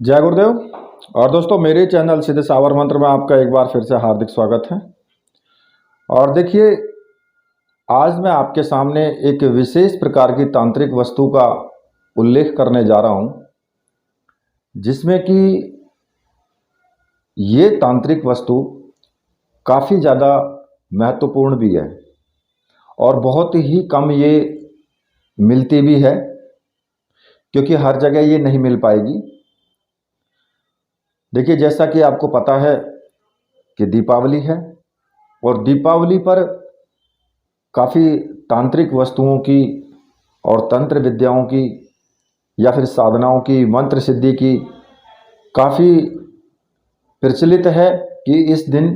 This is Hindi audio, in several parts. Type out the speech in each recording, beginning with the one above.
जय गुरुदेव। और दोस्तों, मेरे चैनल सीधे सावर मंत्र में आपका एक बार फिर से हार्दिक स्वागत है। और देखिए, आज मैं आपके सामने एक विशेष प्रकार की तांत्रिक वस्तु का उल्लेख करने जा रहा हूं, जिसमें कि ये तांत्रिक वस्तु काफ़ी ज़्यादा महत्वपूर्ण भी है और बहुत ही कम ये मिलती भी है, क्योंकि हर जगह ये नहीं मिल पाएगी। देखिए, जैसा कि आपको पता है कि दीपावली है और दीपावली पर काफ़ी तांत्रिक वस्तुओं की और तंत्र विद्याओं की या फिर साधनाओं की, मंत्र सिद्धि की काफ़ी प्रचलित है कि इस दिन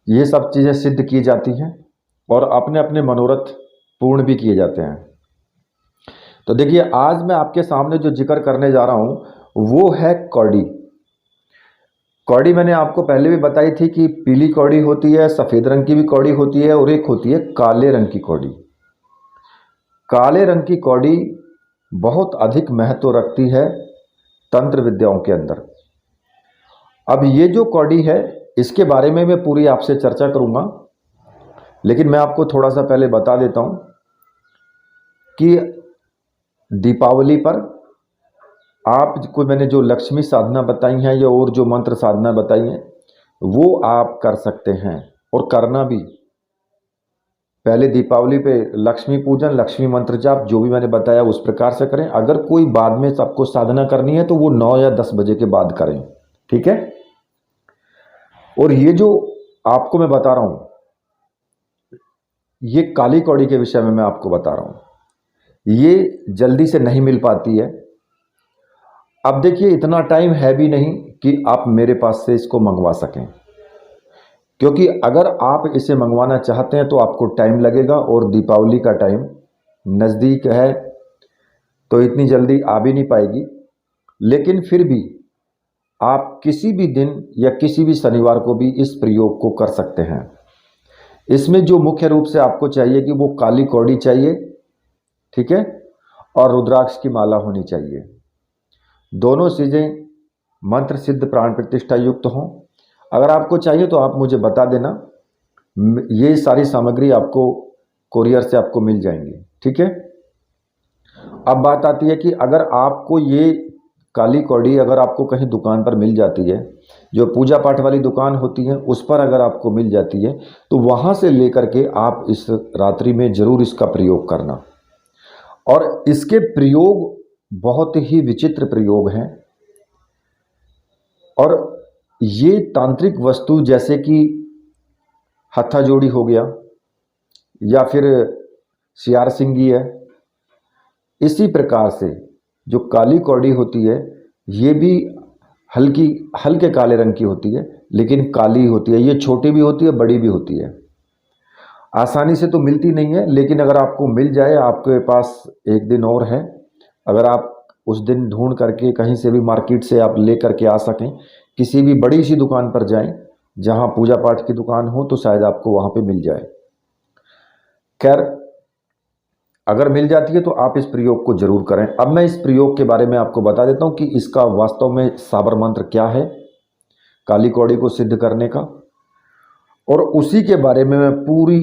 ये सब चीज़ें सिद्ध की जाती हैं और अपने अपने मनोरथ पूर्ण भी किए जाते हैं। तो देखिए, आज मैं आपके सामने जो जिक्र करने जा रहा हूँ वो है कौड़ी। कौड़ी मैंने आपको पहले भी बताई थी कि पीली कौड़ी होती है, सफ़ेद रंग की भी कौड़ी होती है और एक होती है काले रंग की कौड़ी। काले रंग की कौड़ी बहुत अधिक महत्व रखती है तंत्र विद्याओं के अंदर। अब ये जो कौड़ी है, इसके बारे में मैं पूरी आपसे चर्चा करूंगा, लेकिन मैं आपको थोड़ा सा पहले बता देता हूं कि दीपावली पर आपको मैंने जो लक्ष्मी साधना बताई हैं या और जो मंत्र साधना बताई हैं वो आप कर सकते हैं और करना भी। पहले दीपावली पे लक्ष्मी पूजन, लक्ष्मी मंत्र जाप जो भी मैंने बताया उस प्रकार से करें। अगर कोई बाद में सबको साधना करनी है तो वो 9 या 10 बजे के बाद करें, ठीक है। और ये जो आपको मैं बता रहा हूं, ये काली कौड़ी के विषय में मैं आपको बता रहा हूं। ये जल्दी से नहीं मिल पाती है। अब देखिए, इतना टाइम है भी नहीं कि आप मेरे पास से इसको मंगवा सकें, क्योंकि अगर आप इसे मंगवाना चाहते हैं तो आपको टाइम लगेगा और दीपावली का टाइम नज़दीक है, तो इतनी जल्दी आ भी नहीं पाएगी। लेकिन फिर भी आप किसी भी दिन या किसी भी शनिवार को भी इस प्रयोग को कर सकते हैं। इसमें जो मुख्य रूप से आपको चाहिए कि वो काली कौड़ी चाहिए, ठीक है, और रुद्राक्ष की माला होनी चाहिए। दोनों चीज़ें मंत्र सिद्ध प्राण प्रतिष्ठा युक्त हों। अगर आपको चाहिए तो आप मुझे बता देना, ये सारी सामग्री आपको कोरियर से आपको मिल जाएंगी, ठीक है। अब बात आती है कि अगर आपको ये काली कौड़ी अगर आपको कहीं दुकान पर मिल जाती है, जो पूजा पाठ वाली दुकान होती है उस पर अगर आपको मिल जाती है, तो वहाँ से लेकर के आप इस रात्रि में ज़रूर इसका प्रयोग करना। और इसके प्रयोग बहुत ही विचित्र प्रयोग हैं। और ये तांत्रिक वस्तु जैसे कि हत्था जोड़ी हो गया या फिर सियार सिंगी है, इसी प्रकार से जो काली कौड़ी होती है ये भी हल्के काले रंग की होती है, लेकिन काली होती है। ये छोटी भी होती है, बड़ी भी होती है। आसानी से तो मिलती नहीं है, लेकिन अगर आपको मिल जाए, आपके पास एक दिन और है, अगर आप उस दिन ढूंढ करके कहीं से भी मार्केट से आप ले करके आ सकें, किसी भी बड़ी सी दुकान पर जाएं जहां पूजा पाठ की दुकान हो, तो शायद आपको वहां पे मिल जाए। खैर, अगर मिल जाती है तो आप इस प्रयोग को जरूर करें। अब मैं इस प्रयोग के बारे में आपको बता देता हूं कि इसका वास्तव में साबर मंत्र क्या है काली कौड़ी को सिद्ध करने का, और उसी के बारे में मैं पूरी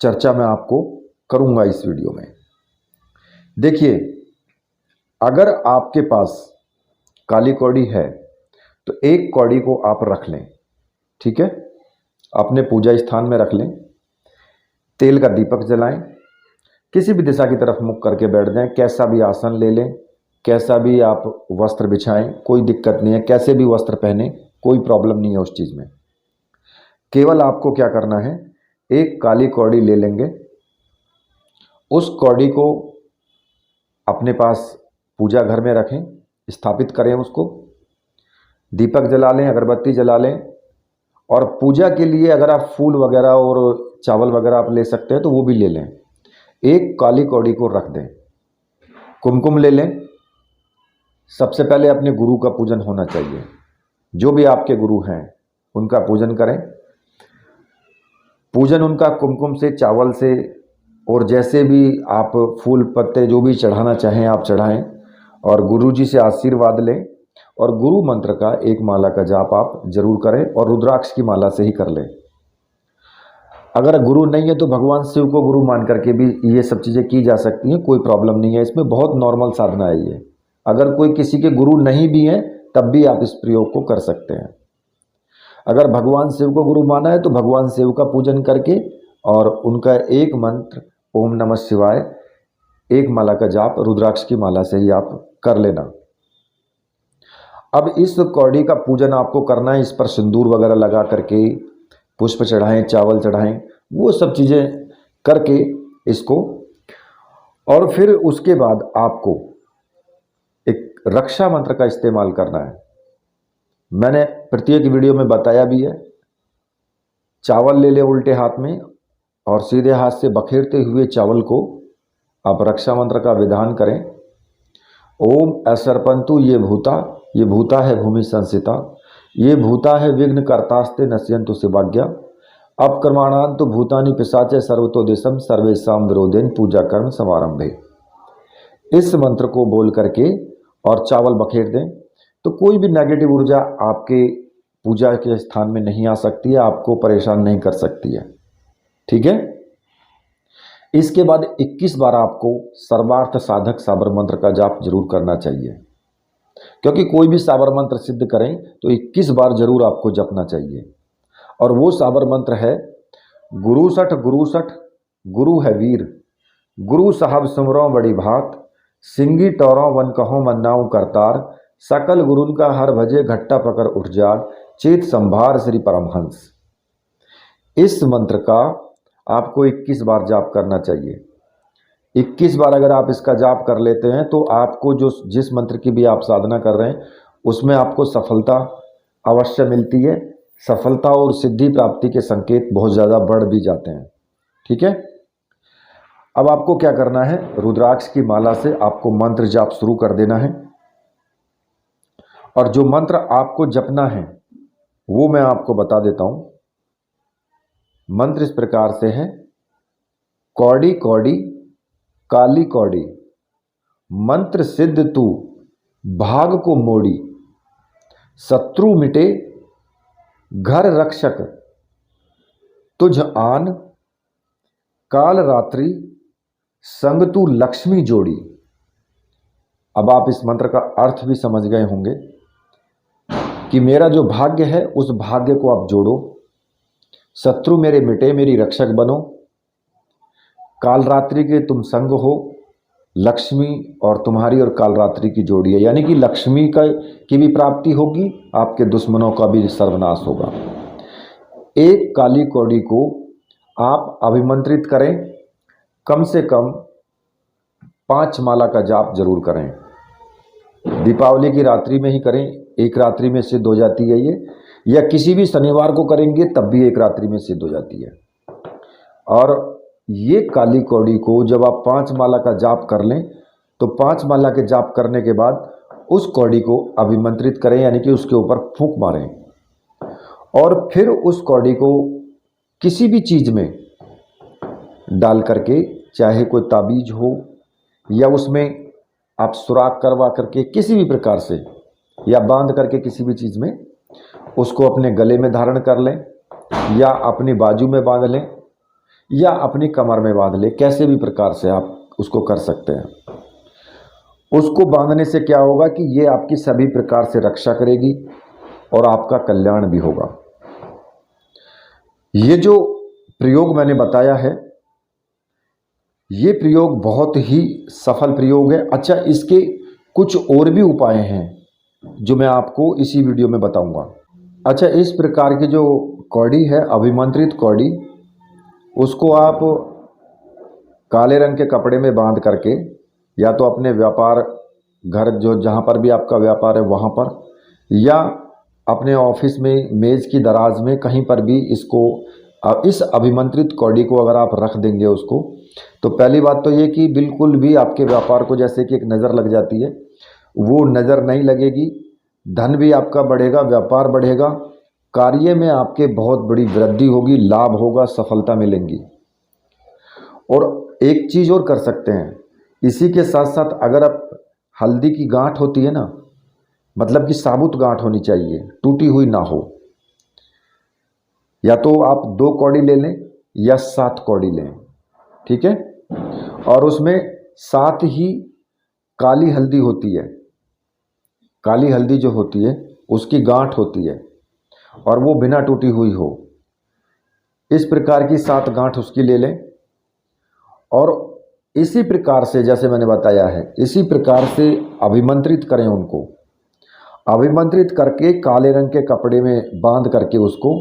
चर्चा में आपको करूंगा इस वीडियो में। देखिए, अगर आपके पास काली कौड़ी है तो एक कौड़ी को आप रख लें, ठीक है, अपने पूजा स्थान में रख लें। तेल का दीपक जलाएं, किसी भी दिशा की तरफ मुख करके बैठ जाएं, कैसा भी आसन ले लें, कैसा भी आप वस्त्र बिछाएं, कोई दिक्कत नहीं है। कैसे भी वस्त्र पहने, कोई प्रॉब्लम नहीं है उस चीज़ में। केवल आपको क्या करना है, एक काली कौड़ी ले लेंगे, उस कौड़ी को अपने पास पूजा घर में रखें, स्थापित करें उसको, दीपक जला लें, अगरबत्ती जला लें। और पूजा के लिए अगर आप फूल वगैरह और चावल वगैरह आप ले सकते हैं तो वो भी ले लें। एक काली कौड़ी को रख दें, कुमकुम ले लें। सबसे पहले अपने गुरु का पूजन होना चाहिए, जो भी आपके गुरु हैं उनका पूजन करें। पूजन उनका कुमकुम से, चावल से, और जैसे भी आप फूल पत्ते जो भी चढ़ाना चाहें आप चढ़ाएं। और गुरु जी से आशीर्वाद लें और गुरु मंत्र का एक माला का जाप आप जरूर करें और रुद्राक्ष की माला से ही कर लें। अगर गुरु नहीं है तो भगवान शिव को गुरु मान करके भी ये सब चीज़ें की जा सकती हैं, कोई प्रॉब्लम नहीं है इसमें, बहुत नॉर्मल साधना है ये। अगर कोई किसी के गुरु नहीं भी हैं तब भी आप इस प्रयोग को कर सकते हैं। अगर भगवान शिव को गुरु माना है तो भगवान शिव का पूजन करके और उनका एक मंत्र ओम नमः शिवाय एक माला का जाप रुद्राक्ष की माला से ही आप कर लेना। अब इस कौड़ी का पूजन आपको करना है, इस पर सिंदूर वगैरह लगा करके पुष्प चढ़ाएं, चावल चढ़ाएं, वो सब चीज़ें करके इसको, और फिर उसके बाद आपको एक रक्षा मंत्र का इस्तेमाल करना है। मैंने प्रत्येक वीडियो में बताया भी है। चावल ले ले उल्टे हाथ में और सीधे हाथ से बखेरते हुए चावल को आप रक्षा मंत्र का विधान करें। ओम असर्पंतु ये भूता है भूमि संसिता, ये भूता है विघ्न कर्तास्ते नश्यंतु शिवाज्ञा, अपक्रमाणांतु भूतानि पिशाचे सर्वतो देशम सर्वेशाम विरोधेन पूजा कर्म समारंभे। इस मंत्र को बोल करके और चावल बखेर दें तो कोई भी नेगेटिव ऊर्जा आपके पूजा के स्थान में नहीं आ सकती है, आपको परेशान नहीं कर सकती है। ठीक है। इसके बाद 21 बार आपको सर्वार्थ साधक साबर मंत्र का जाप जरूर करना चाहिए, क्योंकि कोई भी साबर मंत्र सिद्ध करें तो 21 बार जरूर आपको जपना चाहिए। और वो साबर मंत्र है गुरु सठ गुरु है वीर, गुरु साहब सुमरो बड़ी भात, सिंगी टौरों वन कहो मन्नाऊ करतार, सकल गुरुन का हर भजे घट्टा पकड़ उठ जा, चेत संभार श्री परमहंस। इस मंत्र का आपको 21 बार जाप करना चाहिए। 21 बार अगर आप इसका जाप कर लेते हैं तो आपको जिस मंत्र की भी आप साधना कर रहे हैं उसमें आपको सफलता अवश्य मिलती है। सफलता और सिद्धि प्राप्ति के संकेत बहुत ज़्यादा बढ़ भी जाते हैं। ठीक है। अब आपको क्या करना है, रुद्राक्ष की माला से आपको मंत्र जाप शुरू कर देना है। और जो मंत्र आपको जपना है वो मैं आपको बता देता हूं। मंत्र इस प्रकार से है, कौड़ी कौड़ी काली कौड़ी, मंत्र सिद्ध तू भाग को मोड़ी, शत्रु मिटे घर रक्षक तुझ आन, काल रात्रि संग तू लक्ष्मी जोड़ी। अब आप इस मंत्र का अर्थ भी समझ गए होंगे कि मेरा जो भाग्य है उस भाग्य को आप जोड़ो, शत्रु मेरे मिटे मेरी रक्षक बनो, काल रात्रि के तुम संग हो, लक्ष्मी और तुम्हारी और काल रात्रि की जोड़ी है, यानी कि लक्ष्मी की भी प्राप्ति होगी, आपके दुश्मनों का भी सर्वनाश होगा। एक काली कौड़ी को आप अभिमंत्रित करें, कम से कम 5 माला का जाप जरूर करें। दीपावली की रात्रि में ही करें, एक रात्रि में सिद्ध हो जाती है ये, या किसी भी शनिवार को करेंगे तब भी एक रात्रि में सिद्ध हो जाती है। और ये काली कौड़ी को जब आप 5 माला का जाप कर लें तो 5 माला के जाप करने के बाद उस कौड़ी को अभिमंत्रित करें, यानी कि उसके ऊपर फूंक मारें और फिर उस कौड़ी को किसी भी चीज़ में डाल करके, चाहे कोई ताबीज हो या उसमें आप सुराख करवा करके किसी भी प्रकार से या बांध करके किसी भी चीज़ में उसको अपने गले में धारण कर लें या अपनी बाजू में बांध लें या अपनी कमर में बांध लें, कैसे भी प्रकार से आप उसको कर सकते हैं। उसको बांधने से क्या होगा कि ये आपकी सभी प्रकार से रक्षा करेगी और आपका कल्याण भी होगा। ये जो प्रयोग मैंने बताया है ये प्रयोग बहुत ही सफल प्रयोग है। अच्छा, इसके कुछ और भी उपाय हैं जो मैं आपको इसी वीडियो में बताऊंगा। अच्छा, इस प्रकार की जो कौड़ी है, अभिमंत्रित कौड़ी, उसको आप काले रंग के कपड़े में बांध करके या तो अपने व्यापार घर जो जहाँ पर भी आपका व्यापार है वहाँ पर, या अपने ऑफिस में मेज़ की दराज में कहीं पर भी इसको इस अभिमंत्रित कौड़ी को अगर आप रख देंगे उसको, तो पहली बात तो ये कि बिल्कुल भी आपके व्यापार को जैसे कि एक नज़र लग जाती है वो नज़र नहीं लगेगी, धन भी आपका बढ़ेगा, व्यापार बढ़ेगा, कार्य में आपके बहुत बड़ी वृद्धि होगी, लाभ होगा, सफलता मिलेंगी। और एक चीज़ और कर सकते हैं, इसी के साथ साथ अगर आप हल्दी की गांठ होती है ना, मतलब कि साबुत गांठ होनी चाहिए, टूटी हुई ना हो। या तो आप 2 कौड़ी ले लें या 7 कौड़ी लें, ठीक है। और उसमें साथ ही काली हल्दी होती है, काली हल्दी जो होती है उसकी गांठ होती है और वो बिना टूटी हुई हो। इस प्रकार की 7 गांठ उसकी ले लें। और इसी प्रकार से, जैसे मैंने बताया है, इसी प्रकार से अभिमंत्रित करें उनको। अभिमंत्रित करके काले रंग के कपड़े में बांध करके उसको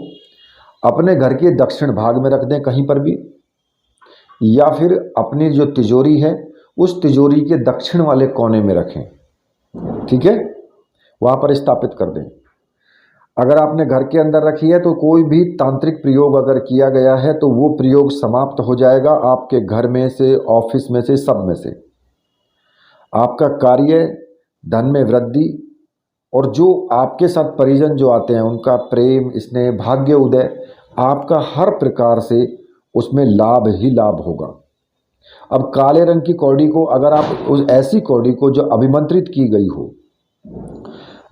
अपने घर के दक्षिण भाग में रख दें कहीं पर भी, या फिर अपनी जो तिजोरी है उस तिजोरी के दक्षिण वाले कोने में रखें, ठीक है, वहाँ पर स्थापित कर दें। अगर आपने घर के अंदर रखी है तो कोई भी तांत्रिक प्रयोग अगर किया गया है तो वो प्रयोग समाप्त हो जाएगा आपके घर में से, ऑफिस में से, सब में से। आपका कार्य, धन में वृद्धि, और जो आपके साथ परिजन जो आते हैं उनका प्रेम, स्नेह, भाग्य उदय, आपका हर प्रकार से उसमें लाभ ही लाभ होगा। अब काले रंग की कौड़ी को, अगर आप उस ऐसी कौड़ी को जो अभिमंत्रित की गई हो,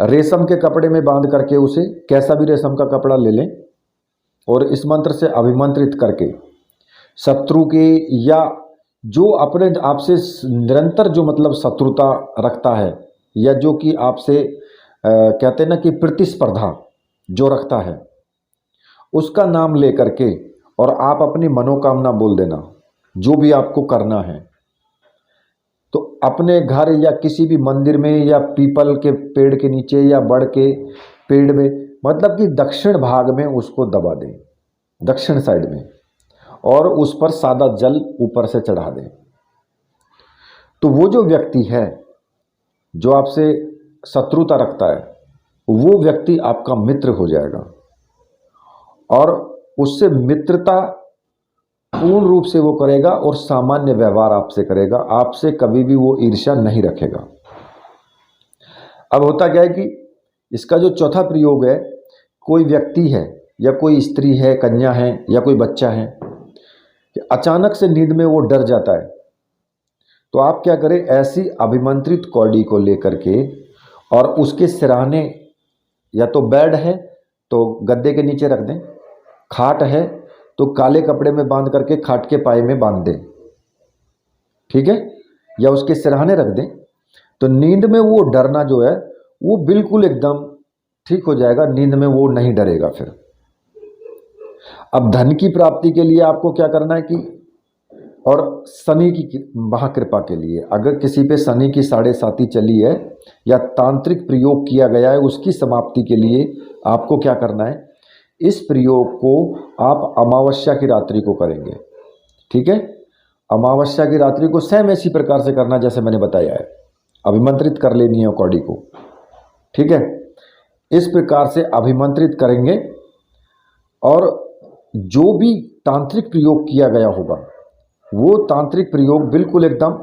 रेशम के कपड़े में बांध करके, उसे कैसा भी रेशम का कपड़ा ले लें और इस मंत्र से अभिमंत्रित करके शत्रु के, या जो अपने आपसे निरंतर जो मतलब शत्रुता रखता है, या जो कि आपसे कहते हैं ना कि प्रतिस्पर्धा जो रखता है, उसका नाम ले करके और आप अपनी मनोकामना बोल देना, जो भी आपको करना है। तो अपने घर या किसी भी मंदिर में या पीपल के पेड़ के नीचे या बड़ के पेड़ में, मतलब कि दक्षिण भाग में उसको दबा दें, दक्षिण साइड में, और उस पर सादा जल ऊपर से चढ़ा दें। तो वो जो व्यक्ति है जो आपसे शत्रुता रखता है, वो व्यक्ति आपका मित्र हो जाएगा और उससे मित्रता पूर्ण रूप से वो करेगा और सामान्य व्यवहार आपसे करेगा, आपसे कभी भी वो ईर्ष्या नहीं रखेगा। अब होता क्या है कि इसका जो चौथा प्रयोग है, कोई व्यक्ति है या कोई स्त्री है, कन्या है या कोई बच्चा है, अचानक से नींद में वो डर जाता है, तो आप क्या करें, ऐसी अभिमंत्रित कौड़ी को लेकर के और उसके सिरहाने, या तो बेड है तो गद्दे के नीचे रख दें, खाट है तो काले कपड़े में बांध करके खाट के पाए में बांध दें, ठीक है, या उसके सिरहाने रख दें। तो नींद में वो डरना जो है वो बिल्कुल एकदम ठीक हो जाएगा, नींद में वो नहीं डरेगा फिर। अब धन की प्राप्ति के लिए आपको क्या करना है कि, और शनि की महाकृपा के लिए, अगर किसी पे शनि की 7.5 चली है या तांत्रिक प्रयोग किया गया है, उसकी समाप्ति के लिए आपको क्या करना है, इस प्रयोग को आप अमावस्या की रात्रि को करेंगे, ठीक है। अमावस्या की रात्रि को सेम इसी प्रकार से करना जैसे मैंने बताया है, अभिमंत्रित कर लेनी है कौड़ी को, ठीक है। इस प्रकार से अभिमंत्रित करेंगे और जो भी तांत्रिक प्रयोग किया गया होगा वो तांत्रिक प्रयोग बिल्कुल एकदम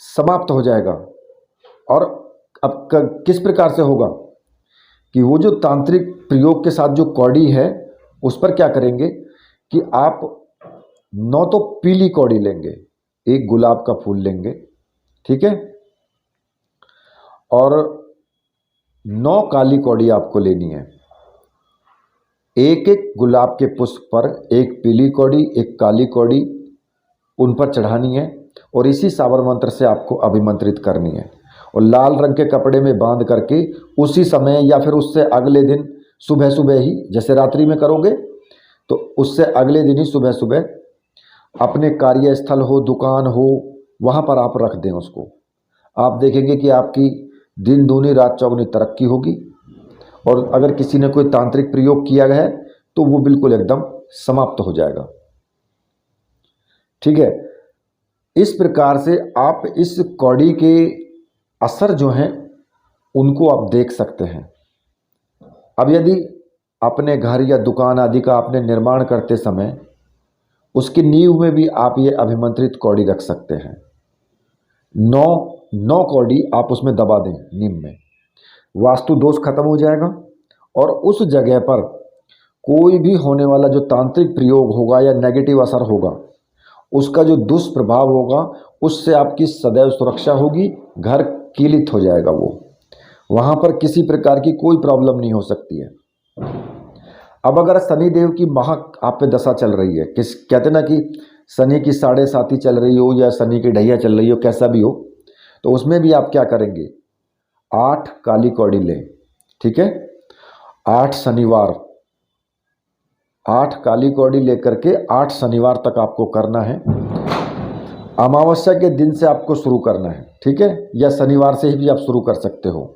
समाप्त हो जाएगा। और अब किस प्रकार से होगा कि वो जो तांत्रिक प्रयोग के साथ जो कौड़ी है उस पर क्या करेंगे कि आप 9 तो पीली कौड़ी लेंगे, 1 गुलाब का फूल लेंगे, ठीक है, और 9 काली कौड़ी आपको लेनी है। एक एक गुलाब के पुष्प पर 1 पीली कौड़ी, 1 काली कौड़ी उन पर चढ़ानी है और इसी सावर मंत्र से आपको अभिमंत्रित करनी है। और लाल रंग के कपड़े में बांध करके उसी समय या फिर उससे अगले दिन सुबह सुबह ही, जैसे रात्रि में करोगे तो उससे अगले दिन ही सुबह सुबह अपने कार्यस्थल हो, दुकान हो, वहाँ पर आप रख दें उसको। आप देखेंगे कि आपकी दिन दूनी रात चौगुनी तरक्की होगी। और अगर किसी ने कोई तांत्रिक प्रयोग किया है तो वो बिल्कुल एकदम समाप्त हो जाएगा, ठीक है। इस प्रकार से आप इस कौड़ी के असर जो हैं उनको आप देख सकते हैं। अब यदि अपने घर या दुकान आदि का आपने निर्माण करते समय उसकी नींव में भी आप ये अभिमंत्रित कौड़ी रख सकते हैं। 9 कौड़ी आप उसमें दबा दें नींव में, वास्तु दोष खत्म हो जाएगा और उस जगह पर कोई भी होने वाला जो तांत्रिक प्रयोग होगा या नेगेटिव असर होगा, उसका जो दुष्प्रभाव होगा उससे आपकी सदैव सुरक्षा होगी घर कीलित हो जाएगा, वहाँ पर किसी प्रकार की कोई प्रॉब्लम नहीं हो सकती है। अब अगर शनिदेव की महा आप पे दशा चल रही है, किस कहते ना कि शनि की 7.5 चल रही हो या शनि की ढैया चल रही हो, कैसा भी हो, तो उसमें भी आप क्या करेंगे, 8 काली कौड़ी लें, ठीक है। 8 शनिवार, 8 काली कौड़ी लेकर के 8 शनिवार तक आपको करना है। अमावस्या के दिन से आपको शुरू करना है, ठीक है, या शनिवार से ही भी आप शुरू कर सकते हो।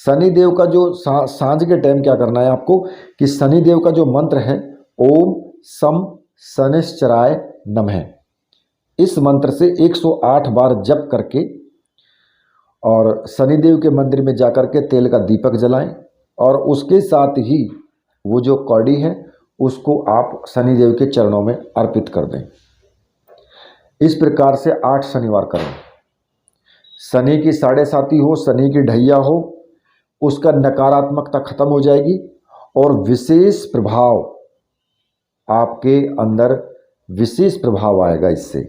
शनिदेव का जो सांझ के टाइम क्या करना है आपको, कि शनिदेव का जो मंत्र है, ओम सम शनिश्चराय नमः, इस मंत्र से 108 बार जप करके और शनिदेव के मंदिर में जाकर के तेल का दीपक जलाएं, और उसके साथ ही वो जो कौड़ी है उसको आप शनिदेव के चरणों में अर्पित कर दें। इस प्रकार से 8 शनिवार करें। शनि की 7.5 हो, शनि की ढैया हो, उसका नकारात्मकता खत्म हो जाएगी और विशेष प्रभाव आपके अंदर, विशेष प्रभाव आएगा इससे,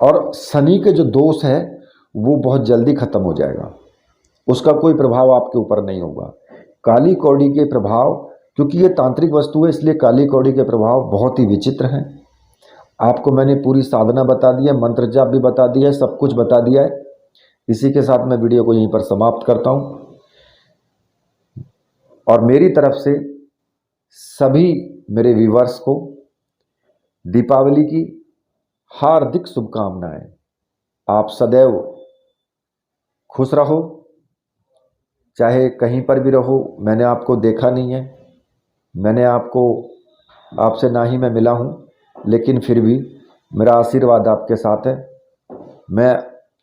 और शनि के जो दोष है वो बहुत जल्दी खत्म हो जाएगा, उसका कोई प्रभाव आपके ऊपर नहीं होगा। काली कौड़ी के प्रभाव, क्योंकि ये तांत्रिक वस्तु है इसलिए काली कौड़ी के प्रभाव बहुत ही विचित्र हैं। आपको मैंने पूरी साधना बता दी है, मंत्र जाप भी बता दिया है, सब कुछ बता दिया है। इसी के साथ मैं वीडियो को यहीं पर समाप्त करता हूँ, और मेरी तरफ से सभी मेरे व्यूअर्स को दीपावली की हार्दिक शुभकामनाएं। आप सदैव खुश रहो, चाहे कहीं पर भी रहो। मैंने आपको देखा नहीं है, मैंने आपसे ना ही मैं मिला हूँ, लेकिन फिर भी मेरा आशीर्वाद आपके साथ है। मैं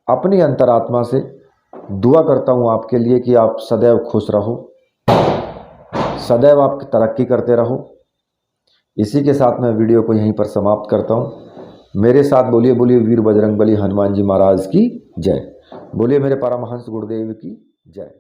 अपनी अंतरात्मा से दुआ करता हूँ आपके लिए कि आप सदैव खुश रहो, सदैव आप तरक्की करते रहो। इसी के साथ मैं वीडियो को यहीं पर समाप्त करता हूँ। मेरे साथ बोलिए बोलिए वीर बजरंगबली हनुमान जी महाराज की जय, बोलिए मेरे परमहंस गुरुदेव की जय।